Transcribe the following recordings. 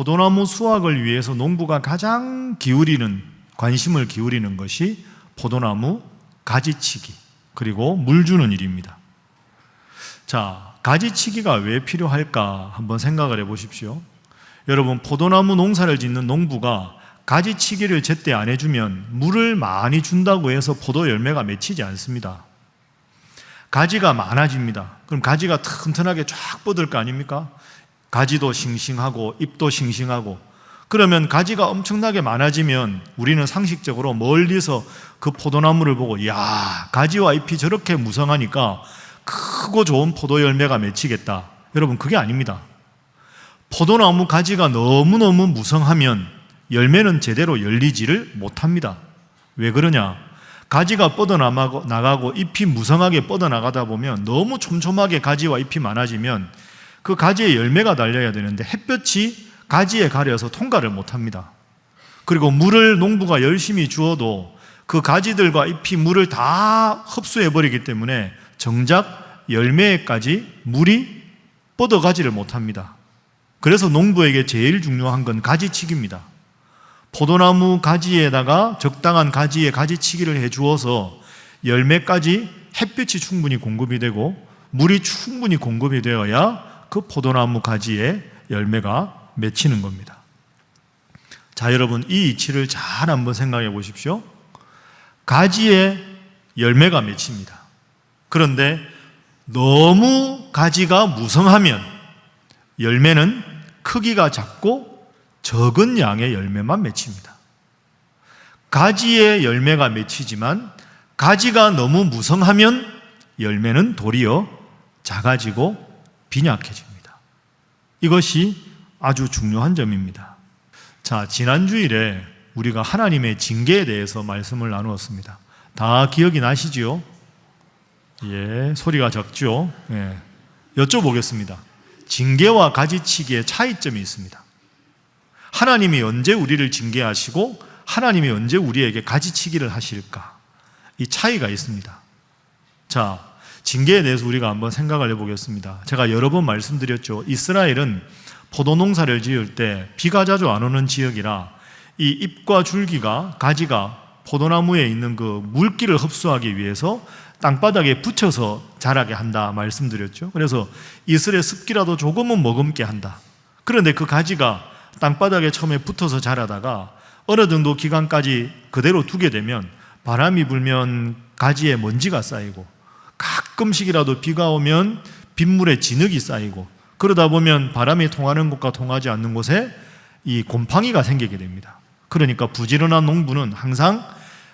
포도나무 수확을 위해서 농부가 가장 관심을 기울이는 것이 포도나무 가지치기, 그리고 물 주는 일입니다. 자, 가지치기가 왜 필요할까 한번 생각을 해보십시오. 여러분, 포도나무 농사를 짓는 농부가 가지치기를 제때 안 해주면 물을 많이 준다고 해서 포도 열매가 맺히지 않습니다. 가지가 많아집니다. 그럼 가지가 튼튼하게 쫙 뻗을 거 아닙니까? 가지도 싱싱하고 잎도 싱싱하고, 그러면 가지가 엄청나게 많아지면 우리는 상식적으로 멀리서 그 포도나무를 보고, 이야, 가지와 잎이 저렇게 무성하니까 크고 좋은 포도 열매가 맺히겠다. 여러분, 그게 아닙니다. 포도나무 가지가 너무너무 무성하면 열매는 제대로 열리지를 못합니다. 왜 그러냐? 가지가 뻗어나가고 잎이 무성하게 뻗어나가다 보면 너무 촘촘하게 가지와 잎이 많아지면 그 가지에 열매가 달려야 되는데 햇볕이 가지에 가려서 통과를 못합니다. 그리고 물을 농부가 열심히 주어도 그 가지들과 잎이 물을 다 흡수해버리기 때문에 정작 열매에까지 물이 뻗어가지를 못합니다. 그래서 농부에게 제일 중요한 건 가지치기입니다. 포도나무 가지에다가 적당한 가지에 가지치기를 해주어서 열매까지 햇빛이 충분히 공급이 되고 물이 충분히 공급이 되어야 그 포도나무 가지에 열매가 맺히는 겁니다. 자, 여러분, 이 이치를 잘 한번 생각해 보십시오. 가지에 열매가 맺힙니다. 그런데 너무 가지가 무성하면 열매는 크기가 작고 적은 양의 열매만 맺힙니다. 가지에 열매가 맺히지만 가지가 너무 무성하면 열매는 도리어 작아지고 빈약해집니다. 이것이 아주 중요한 점입니다. 자, 지난 주일에 우리가 하나님의 징계에 대해서 말씀을 나누었습니다. 다 기억이 나시지요? 예, 소리가 적죠? 예. 여쭤보겠습니다. 징계와 가지치기의 차이점이 있습니다. 하나님이 언제 우리를 징계하시고 하나님이 언제 우리에게 가지치기를 하실까? 이 차이가 있습니다. 자, 징계에 대해서 우리가 한번 생각을 해보겠습니다. 제가 여러 번 말씀드렸죠. 이스라엘은 포도 농사를 지을 때 비가 자주 안 오는 지역이라 이 잎과 줄기가, 가지가 포도나무에 있는 그 물기를 흡수하기 위해서 땅바닥에 붙여서 자라게 한다 말씀드렸죠. 그래서 이슬의 습기라도 조금은 머금게 한다. 그런데 그 가지가 땅바닥에 처음에 붙어서 자라다가 어느 정도 기간까지 그대로 두게 되면 바람이 불면 가지에 먼지가 쌓이고 가끔씩이라도 비가 오면 빗물에 진흙이 쌓이고 그러다 보면 바람이 통하는 곳과 통하지 않는 곳에 이 곰팡이가 생기게 됩니다. 그러니까 부지런한 농부는 항상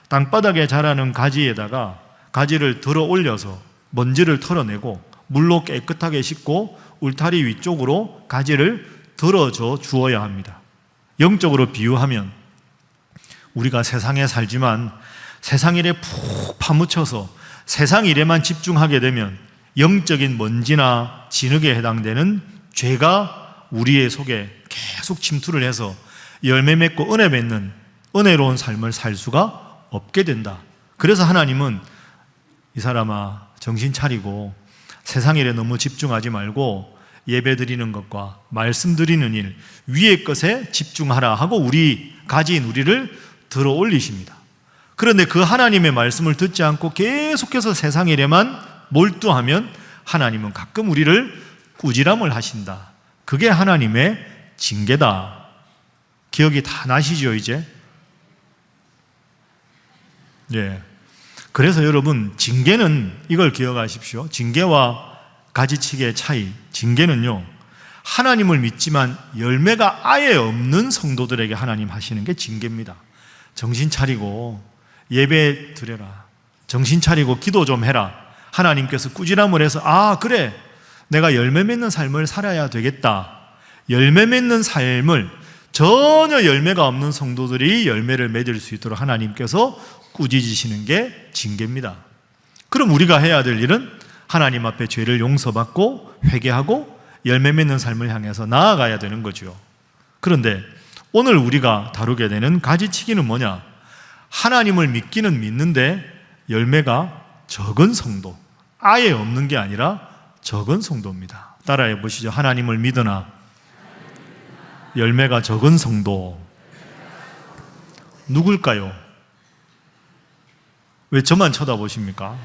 땅바닥에 자라는 가지에다가 가지를 들어 올려서 먼지를 털어내고 물로 깨끗하게 씻고 울타리 위쪽으로 가지를 들어줘 주어야 합니다. 영적으로 비유하면 우리가 세상에 살지만 세상 일에 푹 파묻혀서 세상 일에만 집중하게 되면 영적인 먼지나 진흙에 해당되는 죄가 우리의 속에 계속 침투를 해서 열매 맺고 은혜 맺는 은혜로운 삶을 살 수가 없게 된다. 그래서 하나님은 이 사람아 정신 차리고 세상 일에 너무 집중하지 말고 예배 드리는 것과 말씀 드리는 일, 위의 것에 집중하라 하고 가지인 우리를 들어 올리십니다. 그런데 그 하나님의 말씀을 듣지 않고 계속해서 세상 일에만 몰두하면 하나님은 가끔 우리를 꾸지람을 하신다. 그게 하나님의 징계다. 기억이 다 나시죠, 이제? 예. 그래서 여러분, 징계는 이걸 기억하십시오. 징계와 가지치기의 차이. 징계는요, 하나님을 믿지만 열매가 아예 없는 성도들에게 하나님 하시는 게 징계입니다. 정신 차리고 예배 드려라. 정신 차리고 기도 좀 해라. 하나님께서 꾸지람을 해서 그래, 내가 열매 맺는 삶을 살아야 되겠다. 열매 맺는 삶을 전혀 열매가 없는 성도들이 열매를 맺을 수 있도록 하나님께서 꾸짖으시는 게 징계입니다. 그럼 우리가 해야 될 일은 하나님 앞에 죄를 용서받고 회개하고 열매 맺는 삶을 향해서 나아가야 되는 거죠. 그런데 오늘 우리가 다루게 되는 가지치기는 뭐냐? 하나님을 믿기는 믿는데 열매가 적은 성도, 아예 없는 게 아니라 적은 성도입니다. 따라해 보시죠. 하나님을 믿으나 열매가 적은 성도. 누굴까요? 왜 저만 쳐다보십니까?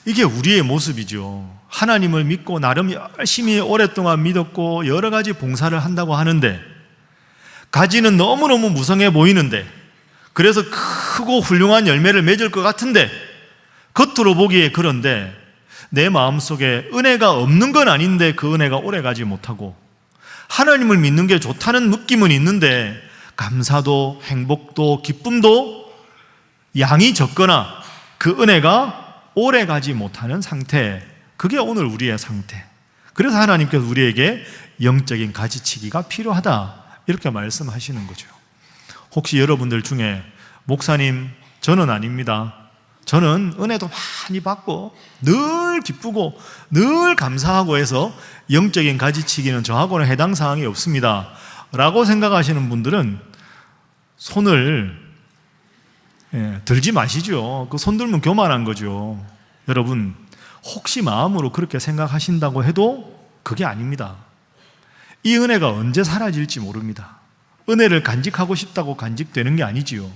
이게 우리의 모습이죠. 하나님을 믿고 나름 열심히 오랫동안 믿었고 여러 가지 봉사를 한다고 하는데 가지는 너무너무 무성해 보이는데 그래서 크고 훌륭한 열매를 맺을 것 같은데 겉으로 보기에 그런데 내 마음속에 은혜가 없는 건 아닌데 그 은혜가 오래가지 못하고 하나님을 믿는 게 좋다는 느낌은 있는데 감사도 행복도 기쁨도 양이 적거나 그 은혜가 오래가지 못하는 상태, 그게 오늘 우리의 상태. 그래서 하나님께서 우리에게 영적인 가지치기가 필요하다 이렇게 말씀하시는 거죠. 혹시 여러분들 중에 목사님 저는 아닙니다, 저는 은혜도 많이 받고 늘 기쁘고 늘 감사하고 해서 영적인 가지치기는 저하고는 해당 사항이 없습니다 라고 생각하시는 분들은 손을 들지 마시죠. 그 손 들면 교만한 거죠. 여러분, 혹시 마음으로 그렇게 생각하신다고 해도 그게 아닙니다. 이 은혜가 언제 사라질지 모릅니다. 은혜를 간직하고 싶다고 간직되는 게 아니지요.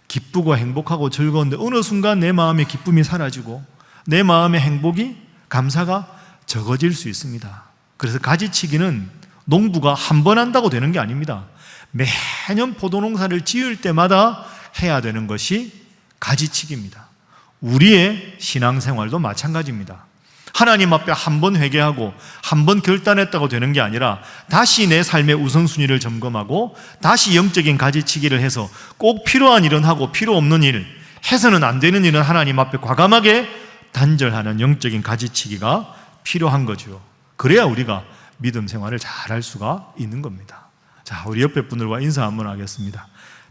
기쁘고 행복하고 즐거운데 어느 순간 내 마음의 기쁨이 사라지고 내 마음의 행복이, 감사가 적어질 수 있습니다. 그래서 가지치기는 농부가 한 번 한다고 되는 게 아닙니다. 매년 포도농사를 지을 때마다 해야 되는 것이 가지치기입니다. 우리의 신앙생활도 마찬가지입니다. 하나님 앞에 한 번 회개하고 한 번 결단했다고 되는 게 아니라 다시 내 삶의 우선순위를 점검하고 다시 영적인 가지치기를 해서 꼭 필요한 일은 하고 필요 없는 일, 해서는 안 되는 일은 하나님 앞에 과감하게 단절하는 영적인 가지치기가 필요한 거죠. 그래야 우리가 믿음 생활을 잘 할 수가 있는 겁니다. 자, 우리 옆에 분들과 인사 한번 하겠습니다.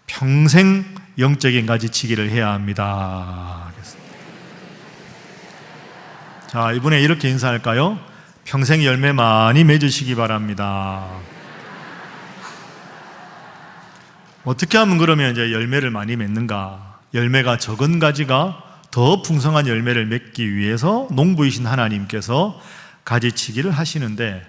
평생 영적인 가지치기를 해야 합니다. 자, 이번에 이렇게 인사할까요? 평생 열매 많이 맺으시기 바랍니다. 어떻게 하면 그러면 이제 열매를 많이 맺는가? 열매가 적은 가지가 더 풍성한 열매를 맺기 위해서 농부이신 하나님께서 가지치기를 하시는데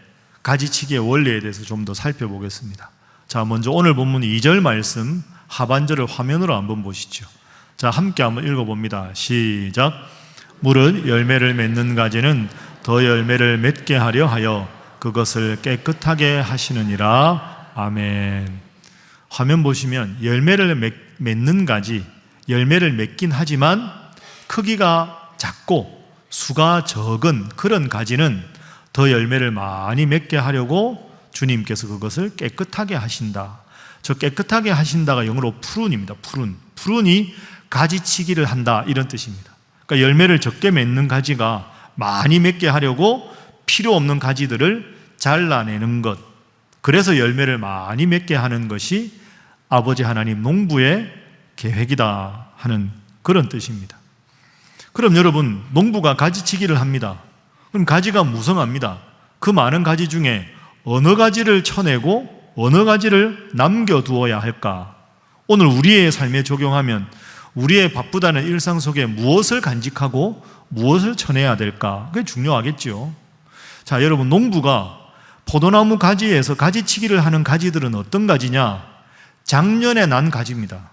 가지치기의 원리에 대해서 좀 더 살펴보겠습니다. 자, 먼저 오늘 본문 2절 말씀 하반절을 화면으로 한번 보시죠. 자, 함께 한번 읽어봅니다. 시작. 무릇 열매를 맺는 가지는 더 열매를 맺게 하려 하여 그것을 깨끗하게 하시느니라. 아멘. 화면 보시면 열매를 맺는 가지, 열매를 맺긴 하지만 크기가 작고 수가 적은 그런 가지는 더 열매를 많이 맺게 하려고 주님께서 그것을 깨끗하게 하신다. 저 깨끗하게 하신다가 영어로 푸른입니다. 푸른이 가지치기를 한다 이런 뜻입니다. 그러니까 열매를 적게 맺는 가지가 많이 맺게 하려고 필요 없는 가지들을 잘라내는 것, 그래서 열매를 많이 맺게 하는 것이 아버지 하나님 농부의 계획이다 하는 그런 뜻입니다. 그럼 여러분, 농부가 가지치기를 합니다. 그럼 가지가 무성합니다. 그 많은 가지 중에 어느 가지를 쳐내고 어느 가지를 남겨두어야 할까? 오늘 우리의 삶에 적용하면 우리의 바쁘다는 일상 속에 무엇을 간직하고 무엇을 쳐내야 될까? 그게 중요하겠죠. 자, 여러분, 농부가 포도나무 가지에서 가지치기를 하는 가지들은 어떤 가지냐? 작년에 난 가지입니다.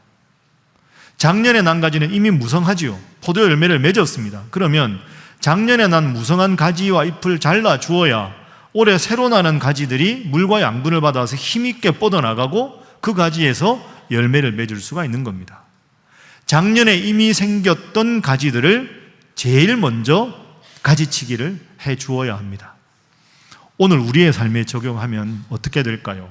작년에 난 가지는 이미 무성하지요. 포도 열매를 맺었습니다. 그러면 작년에 난 무성한 가지와 잎을 잘라 주어야 올해 새로 나는 가지들이 물과 양분을 받아서 힘있게 뻗어나가고 그 가지에서 열매를 맺을 수가 있는 겁니다. 작년에 이미 생겼던 가지들을 제일 먼저 가지치기를 해 주어야 합니다. 오늘 우리의 삶에 적용하면 어떻게 될까요?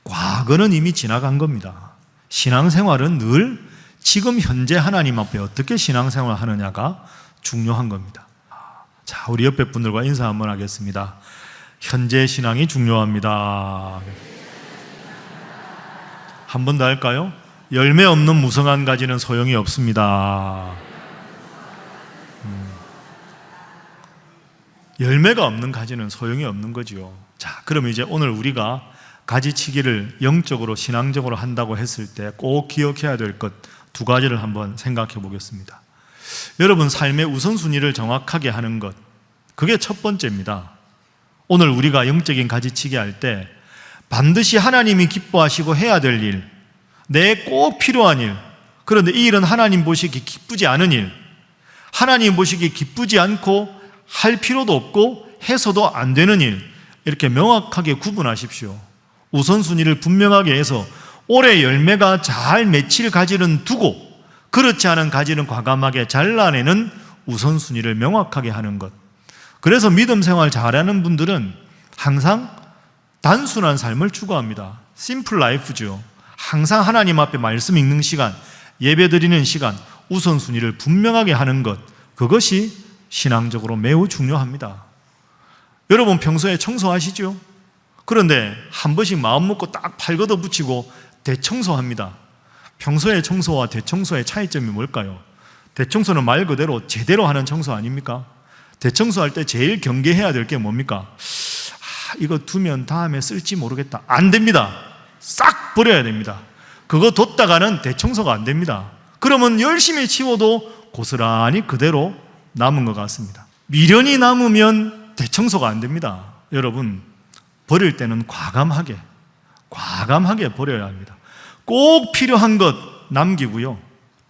과거는 이미 지나간 겁니다. 신앙생활은 늘 지금 현재 하나님 앞에 어떻게 신앙생활을 하느냐가 중요한 겁니다. 자, 우리 옆에 분들과 인사 한번 하겠습니다. 현재 신앙이 중요합니다. 한 번 더 할까요? 열매 없는 무성한 가지는 소용이 없습니다. 열매가 없는 가지는 소용이 없는 거지요. 자, 그럼 이제 오늘 우리가 가지치기를 영적으로 신앙적으로 한다고 했을 때 꼭 기억해야 될 것 두 가지를 한번 생각해 보겠습니다. 여러분, 삶의 우선순위를 정확하게 하는 것, 그게 첫 번째입니다. 오늘 우리가 영적인 가지치기 할 때 반드시 하나님이 기뻐하시고 해야 될 일, 내 꼭 필요한 일, 그런데 이 일은 하나님 보시기 기쁘지 않은 일, 하나님 보시기 기쁘지 않고 할 필요도 없고 해서도 안 되는 일, 이렇게 명확하게 구분하십시오. 우선순위를 분명하게 해서 올해 열매가 잘 맺힐 가지는 두고 그렇지 않은 가지는 과감하게 잘라내는 우선순위를 명확하게 하는 것. 그래서 믿음 생활 잘하는 분들은 항상 단순한 삶을 추구합니다. 심플 라이프죠. 항상 하나님 앞에 말씀 읽는 시간, 예배 드리는 시간, 우선순위를 분명하게 하는 것, 그것이 신앙적으로 매우 중요합니다. 여러분 평소에 청소하시죠? 그런데 한 번씩 마음 먹고 딱 팔 걷어붙이고 대청소합니다. 평소의 청소와 대청소의 차이점이 뭘까요? 대청소는 말 그대로 제대로 하는 청소 아닙니까? 대청소할 때 제일 경계해야 될 게 뭡니까? 이거 두면 다음에 쓸지 모르겠다. 안 됩니다. 싹 버려야 됩니다. 그거 뒀다가는 대청소가 안 됩니다. 그러면 열심히 치워도 고스란히 그대로 남은 것 같습니다. 미련이 남으면 대청소가 안 됩니다. 여러분, 버릴 때는 과감하게 버려야 합니다. 꼭 필요한 것 남기고요,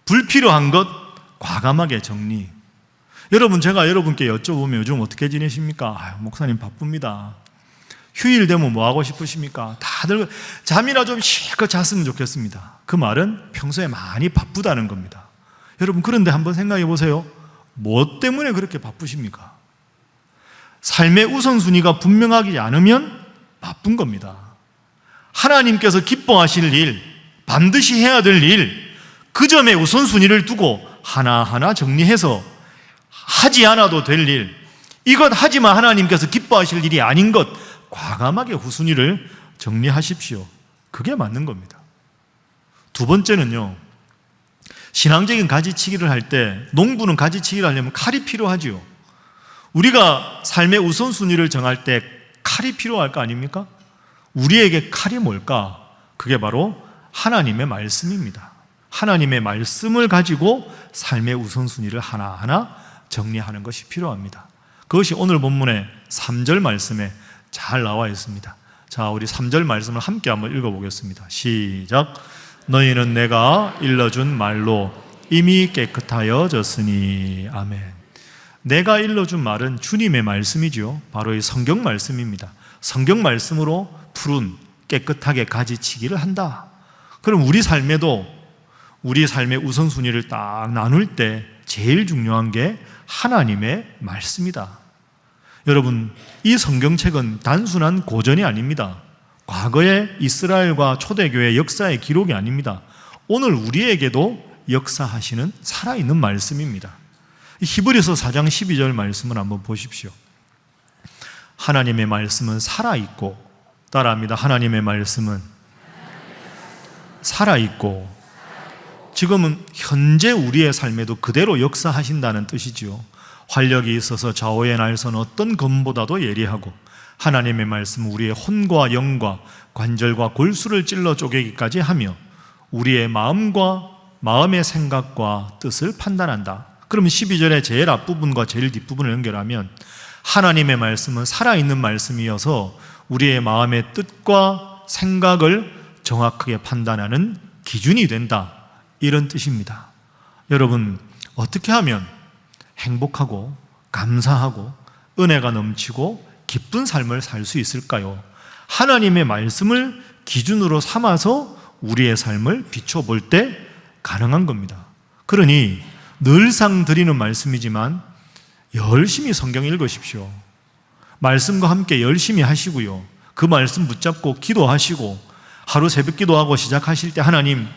불필요한 것 과감하게 정리. 여러분, 제가 여러분께 여쭤보면 요즘 어떻게 지내십니까? 목사님 바쁩니다. 휴일 되면 뭐 하고 싶으십니까? 다들 잠이나 좀 실컷 잤으면 좋겠습니다. 그 말은 평소에 많이 바쁘다는 겁니다. 여러분, 그런데 한번 생각해 보세요. 뭐 때문에 그렇게 바쁘십니까? 삶의 우선순위가 분명하지 않으면 바쁜 겁니다. 하나님께서 기뻐하실 일, 반드시 해야 될 일, 그 점에 우선순위를 두고 하나하나 정리해서 하지 않아도 될 일, 이것 하지만 하나님께서 기뻐하실 일이 아닌 것 과감하게 후순위를 정리하십시오. 그게 맞는 겁니다. 두 번째는요, 신앙적인 가지치기를 할 때, 농부는 가지치기를 하려면 칼이 필요하지요. 우리가 삶의 우선순위를 정할 때 칼이 필요할 거 아닙니까? 우리에게 칼이 뭘까? 그게 바로 하나님의 말씀입니다. 하나님의 말씀을 가지고 삶의 우선순위를 하나하나 정리하는 것이 필요합니다. 그것이 오늘 본문의 3절 말씀에 잘 나와 있습니다. 자, 우리 3절 말씀을 함께 한번 읽어보겠습니다. 시작. 너희는 내가 일러준 말로 이미 깨끗하여졌으니. 아멘. 내가 일러준 말은 주님의 말씀이죠. 바로 이 성경 말씀입니다. 성경 말씀으로 푸른 깨끗하게 가지치기를 한다. 그럼 우리 삶에도 우리 삶의 우선순위를 딱 나눌 때 제일 중요한 게 하나님의 말씀이다. 여러분, 이 성경책은 단순한 고전이 아닙니다. 과거의 이스라엘과 초대교회 역사의 기록이 아닙니다. 오늘 우리에게도 역사하시는 살아있는 말씀입니다. 히브리서 4장 12절 말씀을 한번 보십시오. 하나님의 말씀은 살아있고, 따라합니다. 하나님의 말씀은 살아있고, 지금은 현재 우리의 삶에도 그대로 역사하신다는 뜻이지요. 활력이 있어서 좌우의 날선 어떤 검보다도 예리하고, 하나님의 말씀은 우리의 혼과 영과 관절과 골수를 찔러 쪼개기까지 하며 우리의 마음의 생각과 뜻을 판단한다. 그러면 12절의 제일 앞부분과 제일 뒷부분을 연결하면 하나님의 말씀은 살아있는 말씀이어서 우리의 마음의 뜻과 생각을 정확하게 판단하는 기준이 된다, 이런 뜻입니다. 여러분, 어떻게 하면 행복하고 감사하고 은혜가 넘치고 기쁜 삶을 살 수 있을까요? 하나님의 말씀을 기준으로 삼아서 우리의 삶을 비춰볼 때 가능한 겁니다. 그러니 늘상 드리는 말씀이지만 열심히 성경 읽으십시오. 말씀과 함께 열심히 하시고요, 그 말씀 붙잡고 기도하시고, 하루 새벽 기도하고 시작하실 때 하나님,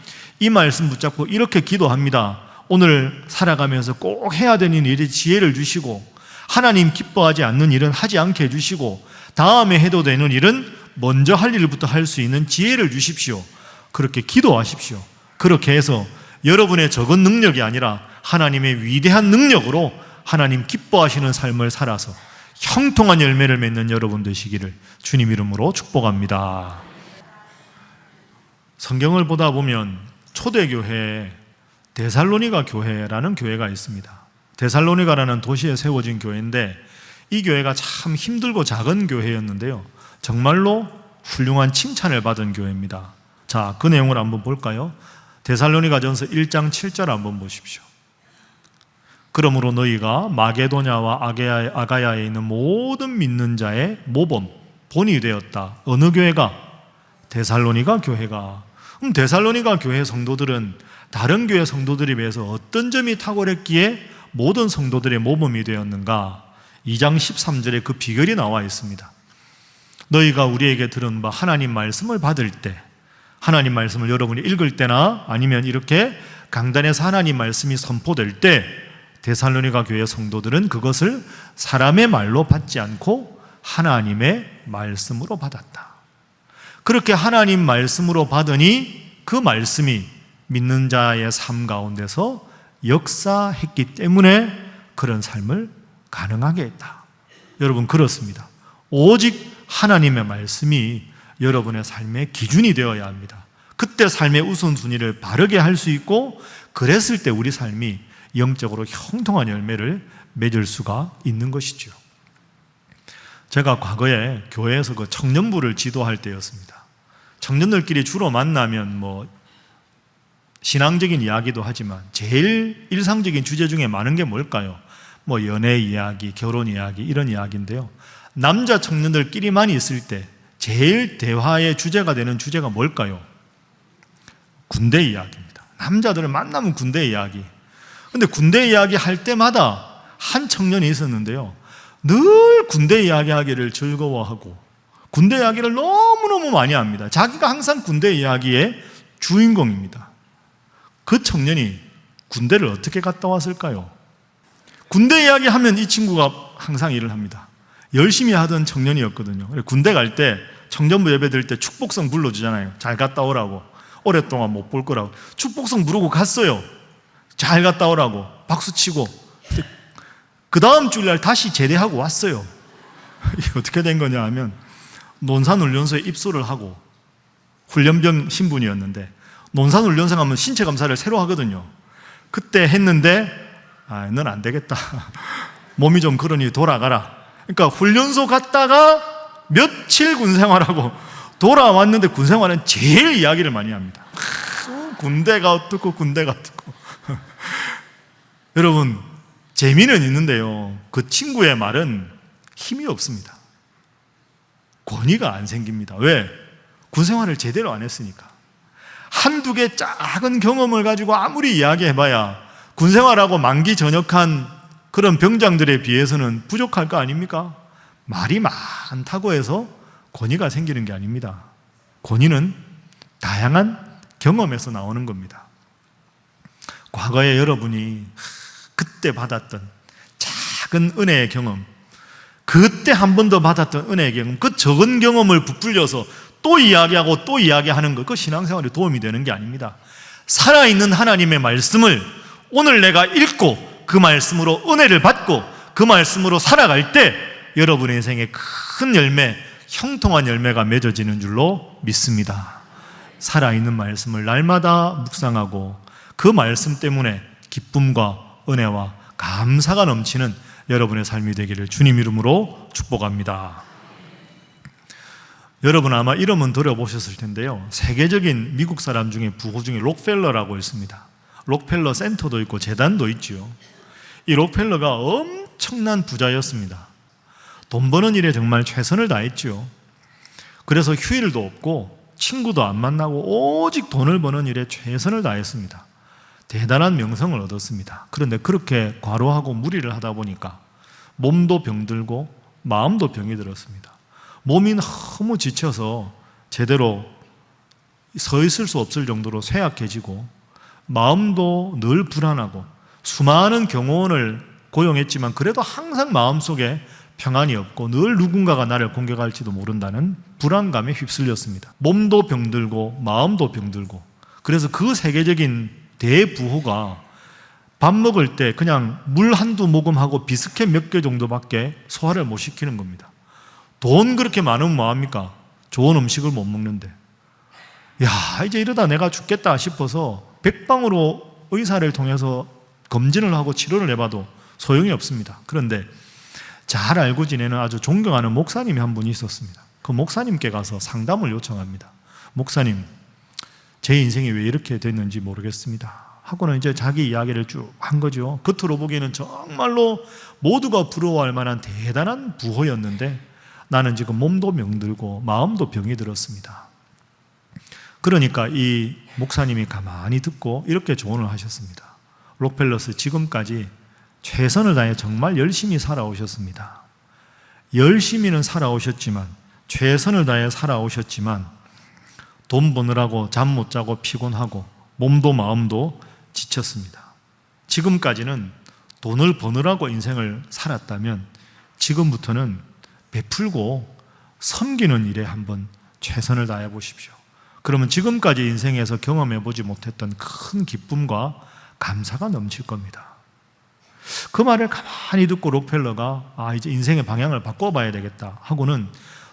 이 말씀 붙잡고 이렇게 기도합니다. 오늘 살아가면서 꼭 해야 되는 일에 지혜를 주시고, 하나님 기뻐하지 않는 일은 하지 않게 해주시고, 다음에 해도 되는 일은 먼저 할 일부터 할 수 있는 지혜를 주십시오. 그렇게 기도하십시오. 그렇게 해서 여러분의 적은 능력이 아니라 하나님의 위대한 능력으로 하나님 기뻐하시는 삶을 살아서 형통한 열매를 맺는 여러분 되시기를 주님 이름으로 축복합니다. 성경을 보다 보면 초대교회에 데살로니가 교회라는 교회가 있습니다. 데살로니가라는 도시에 세워진 교회인데, 이 교회가 참 힘들고 작은 교회였는데요, 정말로 훌륭한 칭찬을 받은 교회입니다. 자, 그 내용을 한번 볼까요? 데살로니가전서 1장 7절 한번 보십시오. 그러므로 너희가 마게도냐와 아가야에 있는 모든 믿는 자의 모범, 본이 되었다. 어느 교회가? 데살로니가 교회가. 그럼 데살로니가 교회 성도들은 다른 교회 성도들에 비해서 어떤 점이 탁월했기에 모든 성도들의 모범이 되었는가? 2장 13절에 그 비결이 나와 있습니다. 너희가 우리에게 들은 바 하나님 말씀을 받을 때, 하나님 말씀을 여러분이 읽을 때나 아니면 이렇게 강단에서 하나님 말씀이 선포될 때 데살로니가 교회 성도들은 그것을 사람의 말로 받지 않고 하나님의 말씀으로 받았다. 그렇게 하나님 말씀으로 받으니 그 말씀이 믿는 자의 삶 가운데서 역사했기 때문에 그런 삶을 가능하게 했다. 여러분, 그렇습니다. 오직 하나님의 말씀이 여러분의 삶의 기준이 되어야 합니다. 그때 삶의 우선순위를 바르게 할 수 있고, 그랬을 때 우리 삶이 영적으로 형통한 열매를 맺을 수가 있는 것이죠. 제가 과거에 교회에서 그 청년부를 지도할 때였습니다. 청년들끼리 주로 만나면 신앙적인 이야기도 하지만 제일 일상적인 주제 중에 많은 게 뭘까요? 연애 이야기, 결혼 이야기, 이런 이야기인데요. 남자 청년들끼리만 있을 때 제일 대화의 주제가 되는 주제가 뭘까요? 군대 이야기입니다. 남자들을 만나면 군대 이야기. 근데 군대 이야기 할 때마다 한 청년이 있었는데요. 늘 군대 이야기하기를 즐거워하고 군대 이야기를 너무너무 많이 합니다. 자기가 항상 군대 이야기의 주인공입니다. 그 청년이 군대를 어떻게 갔다 왔을까요? 군대 이야기하면 이 친구가 항상 일을 합니다. 열심히 하던 청년이었거든요. 군대 갈 때 청년부 예배 드릴 때 축복성 불러주잖아요. 잘 갔다 오라고. 오랫동안 못 볼 거라고. 축복성 부르고 갔어요. 잘 갔다 오라고 박수치고. 그 다음 주일날 다시 제대하고 왔어요. 이게 어떻게 된 거냐 하면 논산훈련소에 입소를 하고, 훈련병 신분이었는데 논산훈련소 가면 신체 검사를 새로 하거든요. 그때 했는데 넌 안 되겠다. 몸이 좀 그러니 돌아가라. 그러니까 훈련소 갔다가 며칠 군생활하고 돌아왔는데 군생활은 제일 이야기를 많이 합니다. 군대가 어떻고 군대가 어떻고. 여러분, 재미는 있는데요, 그 친구의 말은 힘이 없습니다. 권위가 안 생깁니다. 왜? 군생활을 제대로 안 했으니까. 한두 개 작은 경험을 가지고 아무리 이야기해봐야 군생활하고 만기 전역한 그런 병장들에 비해서는 부족할 거 아닙니까? 말이 많다고 해서 권위가 생기는 게 아닙니다. 권위는 다양한 경험에서 나오는 겁니다. 과거에 여러분이 그때 받았던 작은 은혜의 경험, 그때 한 번 더 받았던 은혜의 경험, 그 적은 경험을 부풀려서 또 이야기하고 또 이야기하는 것, 그 신앙생활에 도움이 되는 게 아닙니다. 살아있는 하나님의 말씀을 오늘 내가 읽고 그 말씀으로 은혜를 받고 그 말씀으로 살아갈 때 여러분의 인생에 큰 열매, 형통한 열매가 맺어지는 줄로 믿습니다. 살아있는 말씀을 날마다 묵상하고 그 말씀 때문에 기쁨과 은혜와 감사가 넘치는 여러분의 삶이 되기를 주님 이름으로 축복합니다. 여러분 아마 이름은 들어보셨을 텐데요, 세계적인 미국 사람 중에 부호 중에 록펠러라고 있습니다. 록펠러 센터도 있고 재단도 있죠. 이 록펠러가 엄청난 부자였습니다. 돈 버는 일에 정말 최선을 다했죠. 그래서 휴일도 없고 친구도 안 만나고 오직 돈을 버는 일에 최선을 다했습니다. 대단한 명성을 얻었습니다. 그런데 그렇게 과로하고 무리를 하다 보니까 몸도 병들고 마음도 병이 들었습니다. 몸이 너무 지쳐서 제대로 서 있을 수 없을 정도로 쇠약해지고 마음도 늘 불안하고 수많은 경호원을 고용했지만 그래도 항상 마음속에 평안이 없고 늘 누군가가 나를 공격할지도 모른다는 불안감에 휩쓸렸습니다. 몸도 병들고 마음도 병들고, 그래서 그 세계적인 대부호가 밥 먹을 때 그냥 물 한두 모금하고 비스켓 몇 개 정도밖에 소화를 못 시키는 겁니다. 돈 그렇게 많으면 뭐합니까? 좋은 음식을 못 먹는데. 야, 이제 이러다 내가 죽겠다 싶어서 백방으로 의사를 통해서 검진을 하고 치료를 해봐도 소용이 없습니다. 그런데 잘 알고 지내는 아주 존경하는 목사님이 한 분이 있었습니다. 그 목사님께 가서 상담을 요청합니다. 목사님, 제 인생이 왜 이렇게 됐는지 모르겠습니다. 하고는 이제 자기 이야기를 쭉 한 거죠. 겉으로 보기에는 정말로 모두가 부러워할 만한 대단한 부호였는데 나는 지금 몸도 병들고 마음도 병이 들었습니다. 그러니까 이 목사님이 가만히 듣고 이렇게 조언을 하셨습니다. 록펠러스, 지금까지 최선을 다해 정말 열심히 살아오셨습니다. 열심히는 살아오셨지만, 최선을 다해 살아오셨지만 돈 버느라고 잠 못 자고 피곤하고 몸도 마음도 지쳤습니다. 지금까지는 돈을 버느라고 인생을 살았다면 지금부터는 베풀고 섬기는 일에 한번 최선을 다해 보십시오. 그러면 지금까지 인생에서 경험해 보지 못했던 큰 기쁨과 감사가 넘칠 겁니다. 그 말을 가만히 듣고 록펠러가 이제 인생의 방향을 바꿔봐야 되겠다 하고는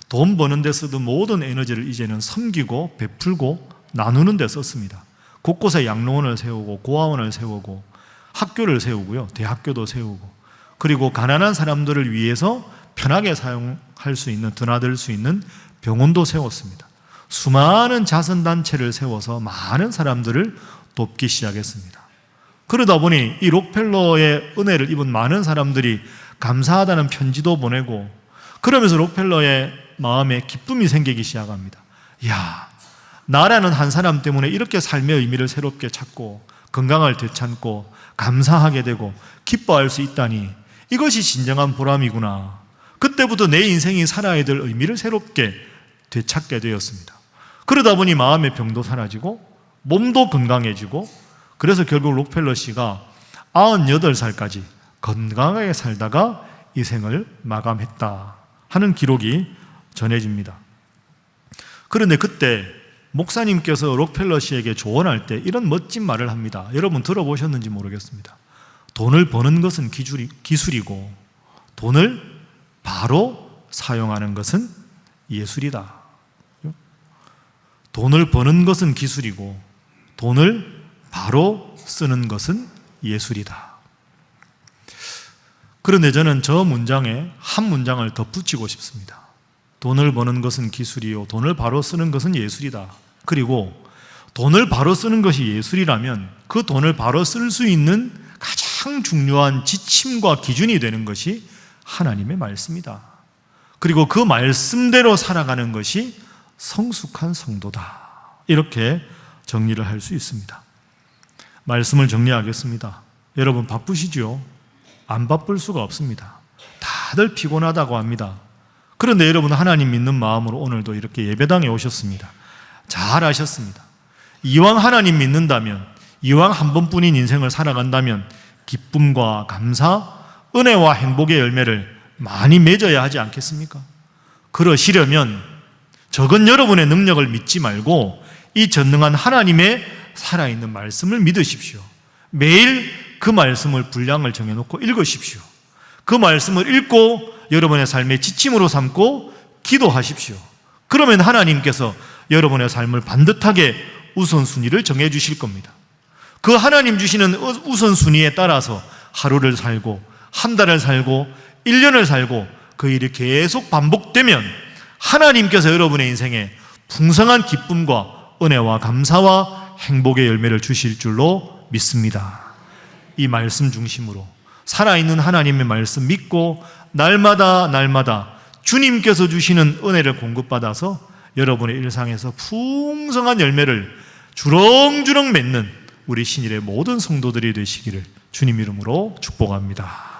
돈 버는 데 쓰던 모든 에너지를 이제는 섬기고 베풀고 나누는 데 썼습니다. 곳곳에 양로원을 세우고 고아원을 세우고 학교를 세우고요, 대학교도 세우고, 그리고 가난한 사람들을 위해서 편하게 사용할 수 있는, 드나들 수 있는 병원도 세웠습니다. 수많은 자선단체를 세워서 많은 사람들을 돕기 시작했습니다. 그러다 보니 이 록펠러의 은혜를 입은 많은 사람들이 감사하다는 편지도 보내고, 그러면서 록펠러의 마음에 기쁨이 생기기 시작합니다. 이야, 나라는 한 사람 때문에 이렇게 삶의 의미를 새롭게 찾고 건강을 되찾고 감사하게 되고 기뻐할 수 있다니, 이것이 진정한 보람이구나. 그때부터 내 인생이 살아야 될 의미를 새롭게 되찾게 되었습니다. 그러다 보니 마음의 병도 사라지고 몸도 건강해지고, 그래서 결국 록펠러 씨가 98살까지 건강하게 살다가 이 생을 마감했다 하는 기록이 전해집니다. 그런데 그때 목사님께서 록펠러 씨에게 조언할 때 이런 멋진 말을 합니다. 여러분 들어보셨는지 모르겠습니다. 돈을 버는 것은 기술이고 돈을 바로 사용하는 것은 예술이다. 돈을 버는 것은 기술이고 돈을 바로 쓰는 것은 예술이다. 그런데 저는 저 문장에 한 문장을 덧붙이고 싶습니다. 돈을 버는 것은 기술이요, 돈을 바로 쓰는 것은 예술이다. 그리고 돈을 바로 쓰는 것이 예술이라면 그 돈을 바로 쓸 수 있는 가장 중요한 지침과 기준이 되는 것이 하나님의 말씀이다. 그리고 그 말씀대로 살아가는 것이 성숙한 성도다. 이렇게 정리를 할 수 있습니다. 말씀을 정리하겠습니다. 여러분 바쁘시죠? 안 바쁠 수가 없습니다. 다들 피곤하다고 합니다. 그런데 여러분 하나님 믿는 마음으로 오늘도 이렇게 예배당에 오셨습니다. 잘하셨습니다. 이왕 하나님 믿는다면, 이왕 한 번뿐인 인생을 살아간다면 기쁨과 감사, 은혜와 행복의 열매를 많이 맺어야 하지 않겠습니까? 그러시려면 적은 여러분의 능력을 믿지 말고 이 전능한 하나님의 살아있는 말씀을 믿으십시오. 매일 그 말씀을 분량을 정해놓고 읽으십시오. 그 말씀을 읽고 여러분의 삶의 지침으로 삼고 기도하십시오. 그러면 하나님께서 여러분의 삶을 반듯하게 우선순위를 정해주실 겁니다. 그 하나님 주시는 우선순위에 따라서 하루를 살고 한 달을 살고 1년을 살고 그 일이 계속 반복되면 하나님께서 여러분의 인생에 풍성한 기쁨과 은혜와 감사와 행복의 열매를 주실 줄로 믿습니다. 이 말씀 중심으로 살아있는 하나님의 말씀 믿고 날마다 주님께서 주시는 은혜를 공급받아서 여러분의 일상에서 풍성한 열매를 주렁주렁 맺는 우리 신일의 모든 성도들이 되시기를 주님 이름으로 축복합니다.